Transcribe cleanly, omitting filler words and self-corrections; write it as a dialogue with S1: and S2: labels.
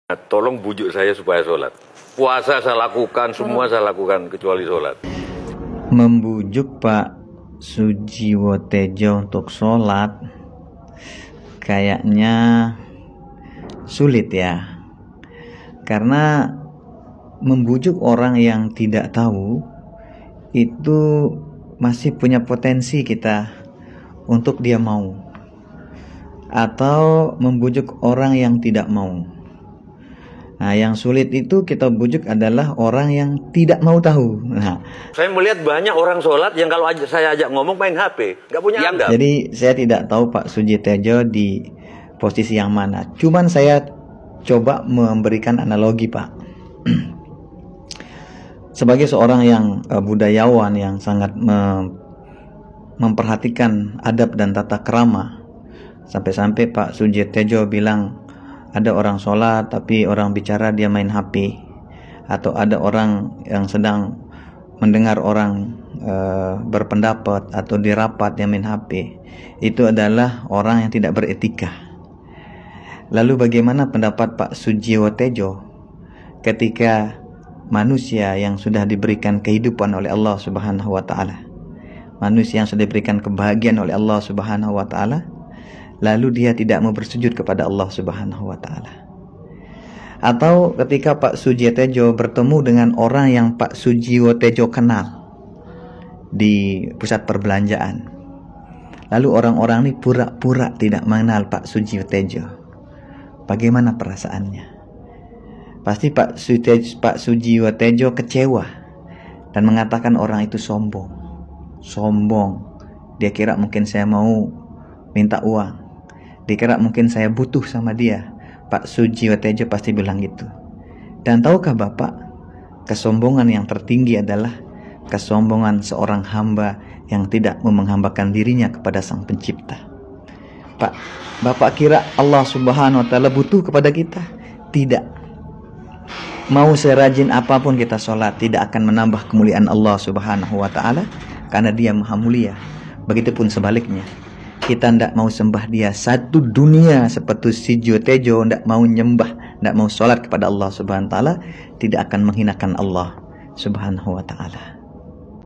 S1: Tolong bujuk saya supaya sholat. Puasa saya lakukan, semua saya lakukan kecuali sholat.
S2: Membujuk Pak Sujiwo Tejo untuk sholat kayaknya sulit ya. Karena membujuk orang yang tidak tahu itu masih punya potensi kita untuk dia mau, atau membujuk orang yang tidak mau. Nah, yang sulit itu kita bujuk adalah orang yang tidak mau tahu. Nah,
S1: saya melihat banyak orang sholat yang kalau saya ajak ngomong main HP, nggak punya adab.
S2: Jadi saya tidak tahu Pak Sujiwo Tejo di posisi yang mana. Cuman saya coba memberikan analogi, Pak. Sebagai seorang yang budayawan yang sangat memperhatikan adab dan tata krama, sampai-sampai Pak Sujiwo Tejo bilang ada orang sholat tapi orang bicara dia main HP, atau ada orang yang sedang mendengar orang berpendapat atau di rapat yang main HP, itu adalah orang yang tidak beretika. Lalu bagaimana pendapat Pak Sujiwo Tejo ketika manusia yang sudah diberikan kehidupan oleh Allah Subhanahu wa taala, manusia yang sudah diberikan kebahagiaan oleh Allah Subhanahu wa taala, lalu dia tidak mau bersujud kepada Allah Subhanahu wa taala? Atau ketika Pak Sujiwo Tejo bertemu dengan orang yang Pak Sujiwo Tejo kenal di pusat perbelanjaan, lalu orang-orang ini pura-pura tidak mengenal Pak Sujiwo Tejo, bagaimana perasaannya? Pasti Pak Sujiwo Tejo kecewa dan mengatakan orang itu sombong. Dia kira mungkin saya mau minta uang, dikira mungkin saya butuh sama dia. Pak Sujiwo Tejo pasti bilang gitu. Dan tahukah Bapak, kesombongan yang tertinggi adalah kesombongan seorang hamba yang tidak mau menghambakan dirinya kepada Sang Pencipta. Pak, Bapak kira Allah Subhanahu wa taala butuh kepada kita? Tidak. Mau serajin apapun kita sholat, tidak akan menambah kemuliaan Allah Subhanahu wa taala, karena dia maha mulia. Begitupun sebaliknya, kita tidak mau sembah dia satu dunia seperti Sujiwo Tejo tidak mau nyembah, tidak mau sholat kepada Allah Subhanahu wa taala, tidak akan menghinakan Allah Subhanahu wa taala.